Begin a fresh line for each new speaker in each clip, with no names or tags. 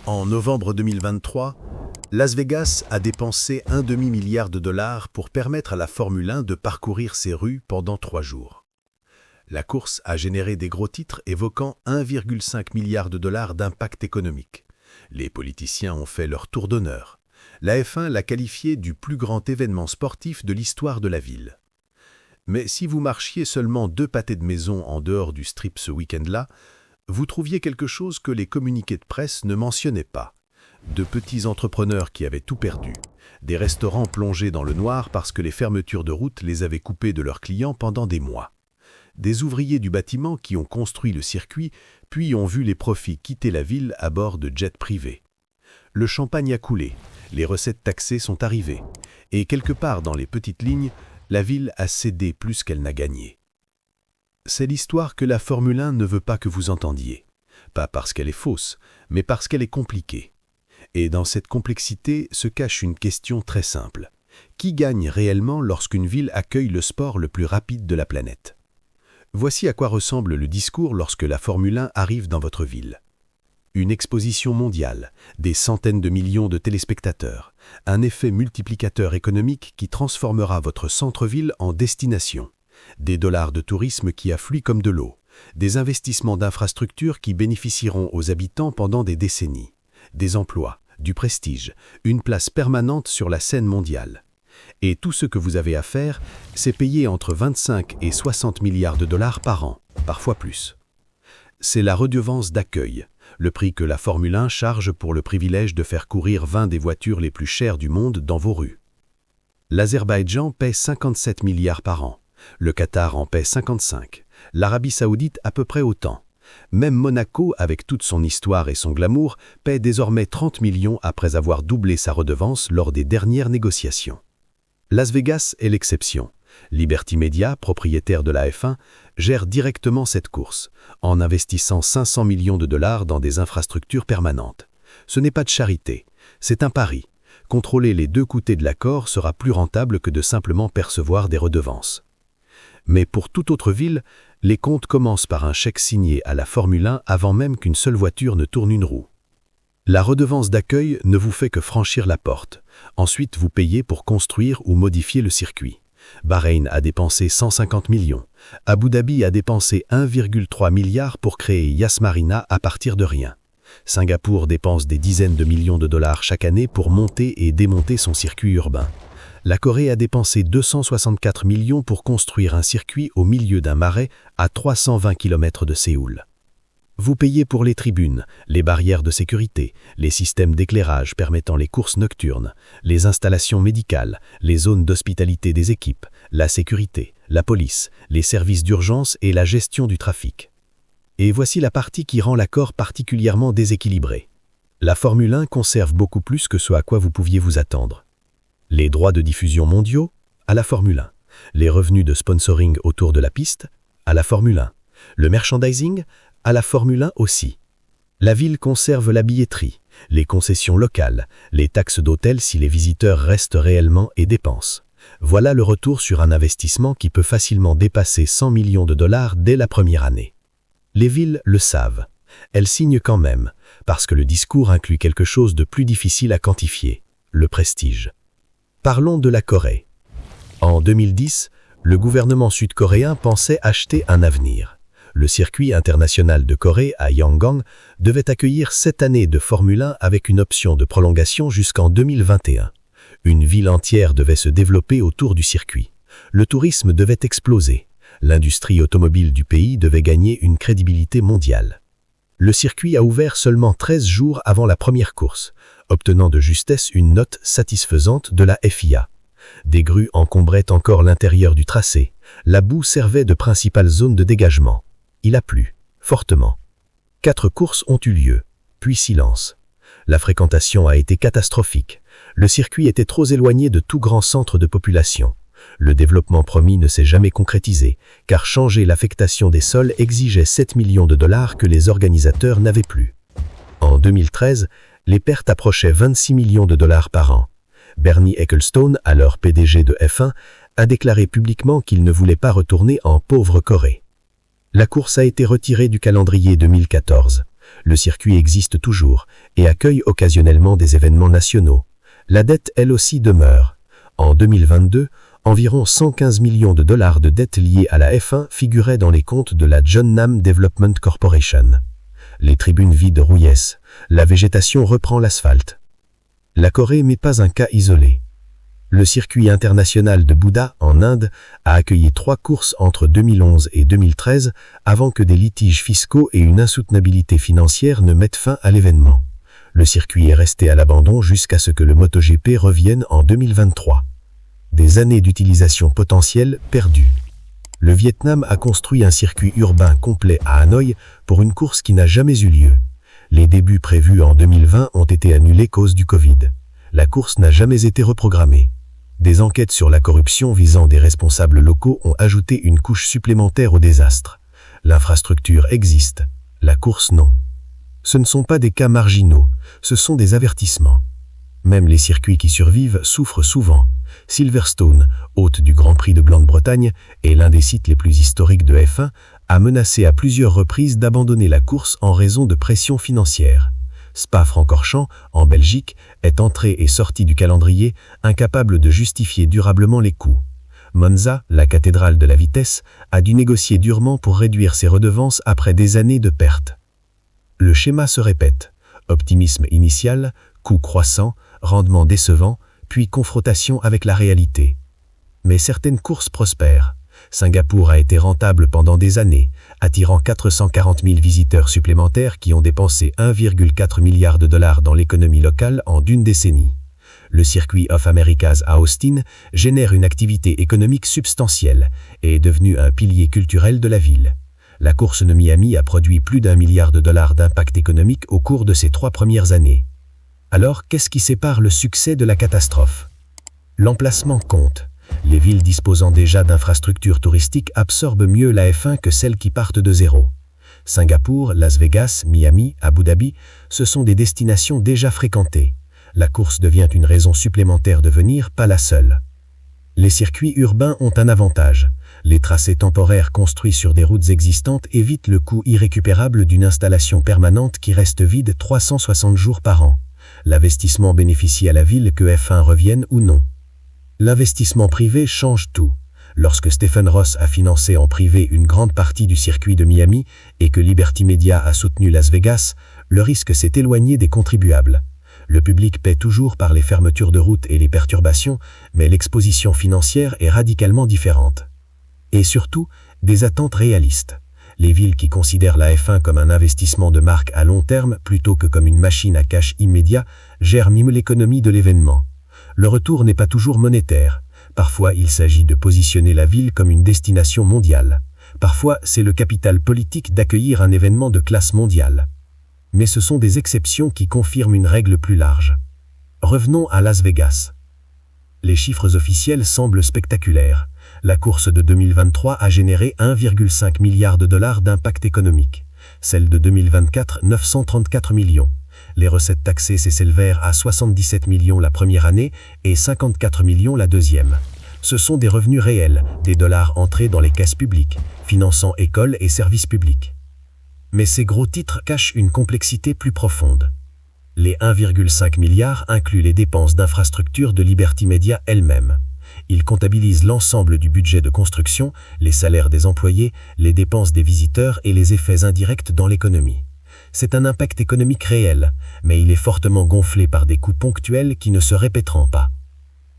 En novembre 2023, Las Vegas a dépensé un demi-milliard de dollars pour permettre à la Formule 1 de parcourir ses rues pendant 3 jours. La course a généré des gros titres évoquant 1,5 milliard de dollars d'impact économique. Les politiciens ont fait leur tour d'honneur. La F1 l'a qualifié du plus grand événement sportif de l'histoire de la ville. Mais si vous marchiez seulement 2 pâtés de maison en dehors du strip ce week-end-là, vous trouviez quelque chose que les communiqués de presse ne mentionnaient pas. De petits entrepreneurs qui avaient tout perdu, des restaurants plongés dans le noir parce que les fermetures de route les avaient coupés de leurs clients pendant des mois. Des ouvriers du bâtiment qui ont construit le circuit, puis ont vu les profits quitter la ville à bord de jets privés. Le champagne a coulé, les recettes taxées sont arrivées, et quelque part dans les petites lignes, la ville a cédé plus qu'elle n'a gagné. C'est l'histoire que la Formule 1 ne veut pas que vous entendiez. Pas parce qu'elle est fausse, mais parce qu'elle est compliquée. Et dans cette complexité se cache une question très simple. Qui gagne réellement lorsqu'une ville accueille le sport le plus rapide de la planète? Voici à quoi ressemble le discours lorsque la Formule 1 arrive dans votre ville. Une exposition mondiale, des centaines de millions de téléspectateurs, un effet multiplicateur économique qui transformera votre centre-ville en destination, des dollars de tourisme qui affluent comme de l'eau, des investissements d'infrastructures qui bénéficieront aux habitants pendant des décennies, des emplois, du prestige, une place permanente sur la scène mondiale. Et tout ce que vous avez à faire, c'est payer entre 25 et 60 milliards de dollars par an, parfois plus. C'est la redevance d'accueil, le prix que la Formule 1 charge pour le privilège de faire courir 20 des voitures les plus chères du monde dans vos rues. L'Azerbaïdjan paie 57 milliards par an, le Qatar en paie 55, l'Arabie Saoudite à peu près autant. Même Monaco, avec toute son histoire et son glamour, paie désormais 30 millions après avoir doublé sa redevance lors des dernières négociations. Las Vegas est l'exception. Liberty Media, propriétaire de la F1, gère directement cette course, en investissant 500 millions de dollars dans des infrastructures permanentes. Ce n'est pas de charité, c'est un pari. Contrôler les 2 côtés de l'accord sera plus rentable que de simplement percevoir des redevances. Mais pour toute autre ville, les comptes commencent par un chèque signé à la Formule 1 avant même qu'une seule voiture ne tourne une roue. La redevance d'accueil ne vous fait que franchir la porte. Ensuite, vous payez pour construire ou modifier le circuit. Bahreïn a dépensé 150 millions. Abu Dhabi a dépensé 1,3 milliard pour créer Yas Marina à partir de rien. Singapour dépense des dizaines de millions de dollars chaque année pour monter et démonter son circuit urbain. La Corée a dépensé 264 millions pour construire un circuit au milieu d'un marais à 320 km de Séoul. Vous payez pour les tribunes, les barrières de sécurité, les systèmes d'éclairage permettant les courses nocturnes, les installations médicales, les zones d'hospitalité des équipes, la sécurité, la police, les services d'urgence et la gestion du trafic. Et voici la partie qui rend l'accord particulièrement déséquilibré. La Formule 1 conserve beaucoup plus que ce à quoi vous pouviez vous attendre. Les droits de diffusion mondiaux, à la Formule 1. Les revenus de sponsoring autour de la piste, à la Formule 1. Le merchandising, à la Formule 1 aussi. La ville conserve la billetterie, les concessions locales, les taxes d'hôtel si les visiteurs restent réellement et dépensent. Voilà le retour sur un investissement qui peut facilement dépasser 100 millions de dollars dès la première année. Les villes le savent. Elles signent quand même, parce que le discours inclut quelque chose de plus difficile à quantifier, le prestige. Parlons de la Corée. En 2010, le gouvernement sud-coréen pensait acheter un avenir. Le circuit international de Corée à Yangon devait accueillir 7 années de Formule 1 avec une option de prolongation jusqu'en 2021. Une ville entière devait se développer autour du circuit. Le tourisme devait exploser. L'industrie automobile du pays devait gagner une crédibilité mondiale. Le circuit a ouvert seulement 13 jours avant la première course, obtenant de justesse une note satisfaisante de la FIA. Des grues encombraient encore l'intérieur du tracé. La boue servait de principale zone de dégagement. Il a plu, fortement. 4 courses ont eu lieu, puis silence. La fréquentation a été catastrophique. Le circuit était trop éloigné de tout grand centre de population. Le développement promis ne s'est jamais concrétisé, car changer l'affectation des sols exigeait 7 millions de dollars que les organisateurs n'avaient plus. En 2013, les pertes approchaient 26 millions de dollars par an. Bernie Ecclestone, alors PDG de F1, a déclaré publiquement qu'il ne voulait pas retourner en pauvre Corée. La course a été retirée du calendrier 2014.
Le circuit existe toujours et accueille occasionnellement des événements nationaux. La dette, elle aussi, demeure. En 2022, environ 115 millions de dollars de dettes liées à la F1 figuraient dans les comptes de la Jeonnam Development Corporation. Les tribunes vides rouillaissent, la végétation reprend l'asphalte. La Corée n'est pas un cas isolé. Le circuit international de Buda, en Inde, a accueilli 3 courses entre 2011 et 2013 avant que des litiges fiscaux et une insoutenabilité financière ne mettent fin à l'événement. Le circuit est resté à l'abandon jusqu'à ce que le MotoGP revienne en 2023. Des années d'utilisation potentielle perdues. Le Vietnam a construit un circuit urbain complet à Hanoï pour une course qui n'a jamais eu lieu. Les débuts prévus en 2020 ont été annulés cause du Covid. La course n'a jamais été reprogrammée. Des enquêtes sur la corruption visant des responsables locaux ont ajouté une couche supplémentaire au désastre. L'infrastructure existe, la course non. Ce ne sont pas des cas marginaux, ce sont des avertissements. Même les circuits qui survivent souffrent souvent. Silverstone, hôte du Grand Prix de Grande-Bretagne et l'un des sites les plus historiques de F1, a menacé à plusieurs reprises d'abandonner la course en raison de pression financière. Spa-Francorchamps, en Belgique, est entré et sorti du calendrier, incapable de justifier durablement les coûts. Monza, la cathédrale de la vitesse, a dû négocier durement pour réduire ses redevances après des années de pertes. Le schéma se répète. Optimisme initial, coûts croissants, rendement décevant, puis confrontation avec la réalité. Mais certaines courses prospèrent. Singapour a été rentable pendant des années, attirant 440 000 visiteurs supplémentaires qui ont dépensé 1,4 milliard de dollars dans l'économie locale en d'une décennie. Le circuit of Americas à Austin génère une activité économique substantielle et est devenu un pilier culturel de la ville. La course de Miami a produit plus d'1 milliard de dollars d'impact économique au cours de ses 3 premières années. Alors, qu'est-ce qui sépare le succès de la catastrophe? L'emplacement compte. Les villes disposant déjà d'infrastructures touristiques absorbent mieux la F1 que celles qui partent de zéro. Singapour, Las Vegas, Miami, Abu Dhabi, ce sont des destinations déjà fréquentées. La course devient une raison supplémentaire de venir, pas la seule. Les circuits urbains ont un avantage. Les tracés temporaires construits sur des routes existantes évitent le coût irrécupérable d'une installation permanente qui reste vide 360 jours par an. L'investissement bénéficie à la ville que F1 revienne ou non. L'investissement privé change tout. Lorsque Stephen Ross a financé en privé une grande partie du circuit de Miami et que Liberty Media a soutenu Las Vegas, le risque s'est éloigné des contribuables. Le public paie toujours par les fermetures de routes et les perturbations, mais l'exposition financière est radicalement différente. Et surtout, des attentes réalistes. Les villes qui considèrent la F1 comme un investissement de marque à long terme plutôt que comme une machine à cash immédiat gèrent mieux l'économie de l'événement. Le retour n'est pas toujours monétaire. Parfois, il s'agit de positionner la ville comme une destination mondiale. Parfois, c'est le capital politique d'accueillir un événement de classe mondiale. Mais ce sont des exceptions qui confirment une règle plus large. Revenons à Las Vegas. Les chiffres officiels semblent spectaculaires. La course de 2023 a généré 1,5 milliard de dollars d'impact économique. Celle de 2024, 934 millions. Les recettes taxées s'élevèrent à 77 millions la première année et 54 millions la deuxième. Ce sont des revenus réels, des dollars entrés dans les caisses publiques, finançant écoles et services publics. Mais ces gros titres cachent une complexité plus profonde. Les 1,5 milliard incluent les dépenses d'infrastructure de Liberty Media elle-même. Ils comptabilisent l'ensemble du budget de construction, les salaires des employés, les dépenses des visiteurs et les effets indirects dans l'économie. C'est un impact économique réel, mais il est fortement gonflé par des coûts ponctuels qui ne se répéteront pas.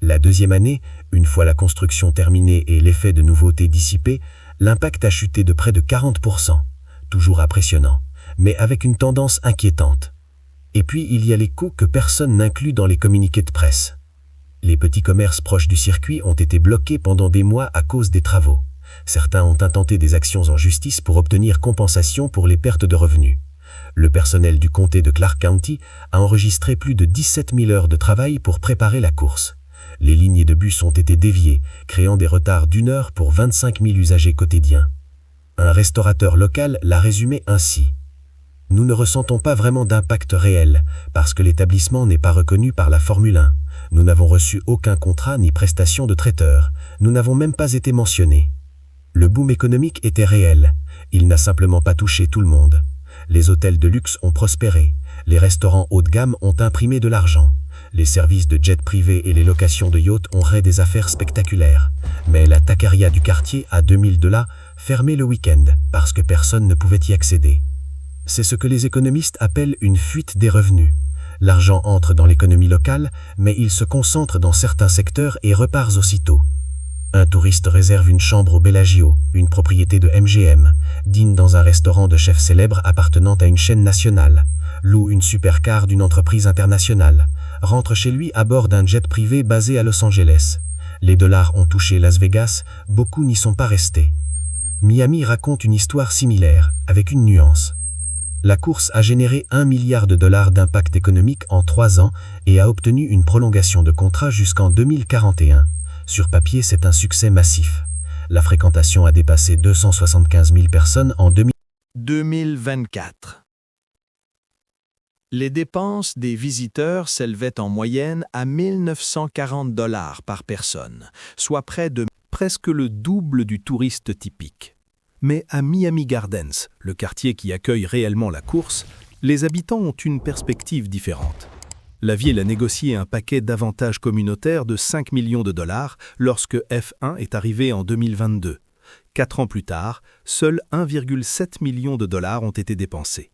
La deuxième année, une fois la construction terminée et l'effet de nouveauté dissipé, l'impact a chuté de près de 40%, toujours impressionnant, mais avec une tendance inquiétante. Et puis il y a les coûts que personne n'inclut dans les communiqués de presse. Les petits commerces proches du circuit ont été bloqués pendant des mois à cause des travaux. Certains ont intenté des actions en justice pour obtenir compensation pour les pertes de revenus. Le personnel du comté de Clark County a enregistré plus de 17 000 heures de travail pour préparer la course. Les lignes de bus ont été déviées, créant des retards d'1 heure pour 25 000 usagers quotidiens. Un restaurateur local l'a résumé ainsi. « Nous ne ressentons pas vraiment d'impact réel, parce que l'établissement n'est pas reconnu par la Formule 1. Nous n'avons reçu aucun contrat ni prestation de traiteur. Nous n'avons même pas été mentionnés. Le boom économique était réel. Il n'a simplement pas touché tout le monde. Les hôtels de luxe ont prospéré, les restaurants haut de gamme ont imprimé de l'argent, les services de jets privés et les locations de yachts ont fait des affaires spectaculaires. Mais la taqueria du quartier à $2000 fermait le week-end parce que personne ne pouvait y accéder. C'est ce que les économistes appellent une fuite des revenus. L'argent entre dans l'économie locale, mais il se concentre dans certains secteurs et repart aussitôt. Un touriste réserve une chambre au Bellagio, une propriété de MGM, dîne dans un restaurant de chefs célèbres appartenant à une chaîne nationale, loue une supercar d'une entreprise internationale, rentre chez lui à bord d'un jet privé basé à Los Angeles. Les dollars ont touché Las Vegas, beaucoup n'y sont pas restés. Miami raconte une histoire similaire, avec une nuance. La course a généré $1 milliard d'impact économique en 3 ans et a obtenu une prolongation de contrat jusqu'en 2041. Sur papier, c'est un succès massif. La fréquentation a dépassé 275 000 personnes en
2024. Les dépenses des visiteurs s'élevaient en moyenne à $1940 par personne, soit près de presque le double du touriste typique. Mais à Miami Gardens, le quartier qui accueille réellement la course, les habitants ont une perspective différente. La ville a négocié un paquet d'avantages communautaires de $5 millions lorsque F1 est arrivé en 2022. 4 ans plus tard, seuls $1,7 million ont été dépensés.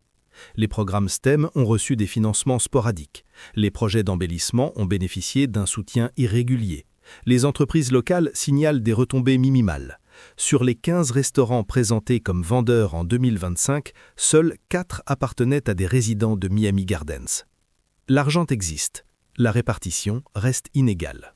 Les programmes STEM ont reçu des financements sporadiques. Les projets d'embellissement ont bénéficié d'un soutien irrégulier. Les entreprises locales signalent des retombées minimales. Sur les 15 restaurants présentés comme vendeurs en 2025, seuls 4 appartenaient à des résidents de Miami Gardens. L'argent existe, la répartition reste inégale.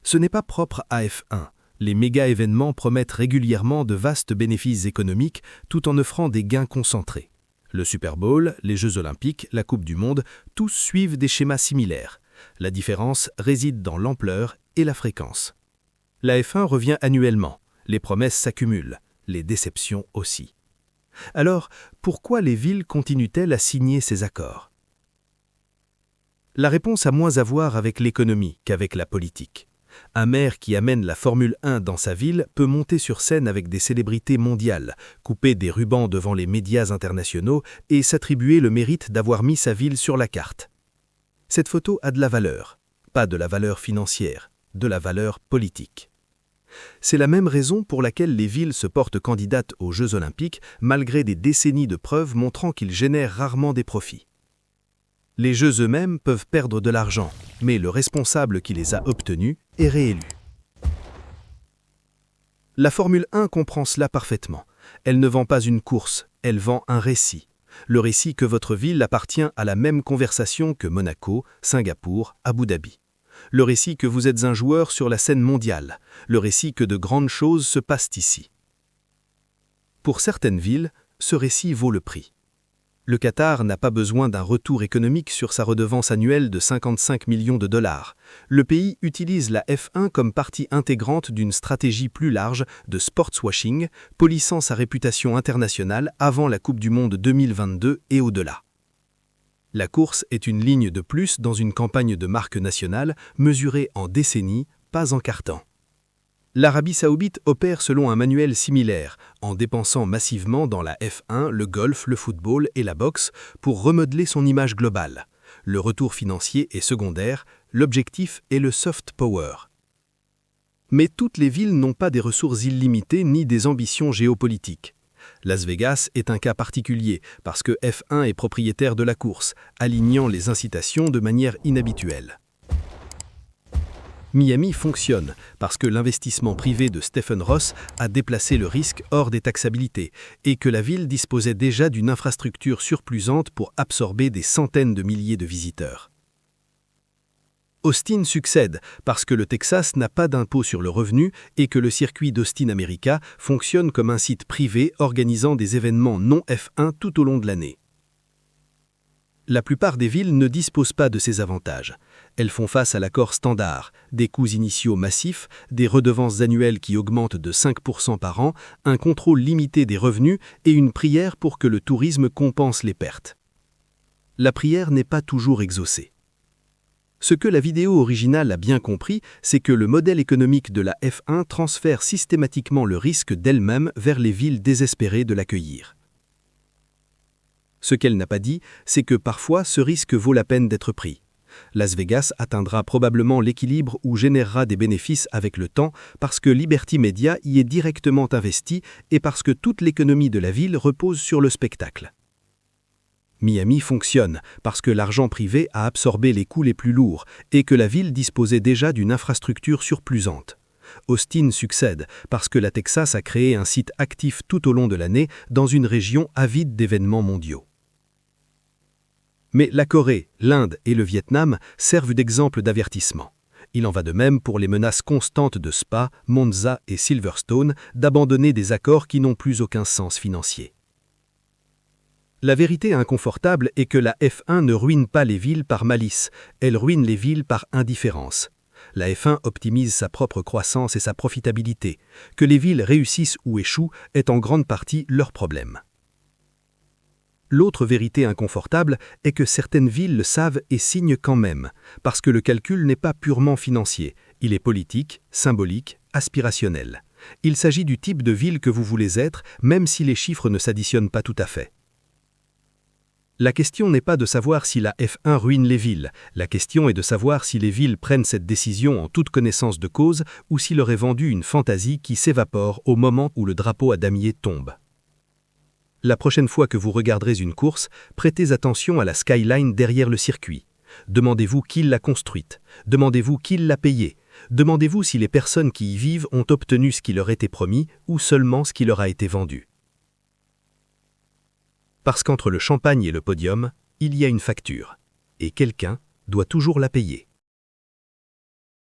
Ce n'est pas propre à F1. Les méga-événements promettent régulièrement de vastes bénéfices économiques tout en offrant des gains concentrés. Le Super Bowl, les Jeux Olympiques, la Coupe du Monde, tous suivent des schémas similaires. La différence réside dans l'ampleur et la fréquence. La F1 revient annuellement, les promesses s'accumulent, les déceptions aussi. Alors, pourquoi les villes continuent-elles à signer ces accords ? La réponse a moins à voir avec l'économie qu'avec la politique. Un maire qui amène la Formule 1 dans sa ville peut monter sur scène avec des célébrités mondiales, couper des rubans devant les médias internationaux et s'attribuer le mérite d'avoir mis sa ville sur la carte. Cette photo a de la valeur, pas de la valeur financière, de la valeur politique. C'est la même raison pour laquelle les villes se portent candidates aux Jeux Olympiques malgré des décennies de preuves montrant qu'ils génèrent rarement des profits. Les Jeux eux-mêmes peuvent perdre de l'argent, mais le responsable qui les a obtenus est réélu. La Formule 1 comprend cela parfaitement. Elle ne vend pas une course, elle vend un récit. Le récit que votre ville appartient à la même conversation que Monaco, Singapour, Abu Dhabi. Le récit que vous êtes un joueur sur la scène mondiale. Le récit que de grandes choses se passent ici. Pour certaines villes, ce récit vaut le prix. Le Qatar n'a pas besoin d'un retour économique sur sa redevance annuelle de $55 millions. Le pays utilise la F1 comme partie intégrante d'une stratégie plus large de sportswashing, polissant sa réputation internationale avant la Coupe du Monde 2022 et au-delà. La course est une ligne de plus dans une campagne de marque nationale mesurée en décennies, pas en cartons. L'Arabie Saoudite opère selon un manuel similaire, en dépensant massivement dans la F1, le golf, le football et la boxe pour remodeler son image globale. Le retour financier est secondaire, l'objectif est le soft power. Mais toutes les villes n'ont pas des ressources illimitées ni des ambitions géopolitiques. Las Vegas est un cas particulier parce que F1 est propriétaire de la course, alignant les incitations de manière inhabituelle. Miami fonctionne parce que l'investissement privé de Stephen Ross a déplacé le risque hors des taxabilités et que la ville disposait déjà d'une infrastructure surplusante pour absorber des centaines de milliers de visiteurs. Austin succède parce que le Texas n'a pas d'impôt sur le revenu et que le circuit d'Austin America fonctionne comme un site privé organisant des événements non F1 tout au long de l'année. La plupart des villes ne disposent pas de ces avantages. Elles font face à l'accord standard, des coûts initiaux massifs, des redevances annuelles qui augmentent de 5% par an, un contrôle limité des revenus et une prière pour que le tourisme compense les pertes. La prière n'est pas toujours exaucée. Ce que la vidéo originale a bien compris, c'est que le modèle économique de la F1 transfère systématiquement le risque d'elle-même vers les villes désespérées de l'accueillir.
Ce qu'elle n'a pas dit, c'est que parfois ce risque vaut la peine d'être pris. Las Vegas atteindra probablement l'équilibre ou générera des bénéfices avec le temps parce que Liberty Media y est directement investi et parce que toute l'économie de la ville repose sur le spectacle. Miami fonctionne parce que l'argent privé a absorbé les coûts les plus lourds et que la ville disposait déjà d'une infrastructure surplusante. Austin succède parce que la Texas a créé un site actif tout au long de l'année dans une région avide d'événements mondiaux. Mais la Corée, l'Inde et le Vietnam servent d'exemple d'avertissement. Il en va de même pour les menaces constantes de Spa, Monza et Silverstone d'abandonner des accords qui n'ont plus aucun sens financier. La vérité inconfortable est que la F1 ne ruine pas les villes par malice, elle ruine les villes par indifférence. La F1 optimise sa propre croissance et sa profitabilité. Que les villes réussissent ou échouent est en grande partie leur problème. L'autre vérité inconfortable est que certaines villes le savent et signent quand même, parce que le calcul n'est pas purement financier, il est politique, symbolique, aspirationnel. Il s'agit du type de ville que vous voulez être, même si les chiffres ne s'additionnent pas tout à fait. La question n'est pas de savoir si la F1 ruine les villes, la question est de savoir si les villes prennent cette décision en toute connaissance de cause ou s'il leur est vendu une fantaisie qui s'évapore au moment où le drapeau à damier tombe. La prochaine fois que vous regarderez une course, prêtez attention à la skyline derrière le circuit. Demandez-vous qui l'a construite. Demandez-vous qui l'a payée. Demandez-vous si les personnes qui y vivent ont obtenu ce qui leur était promis ou seulement ce qui leur a été vendu. Parce qu'entre le champagne et le podium, il y a une facture. Et quelqu'un doit toujours la payer.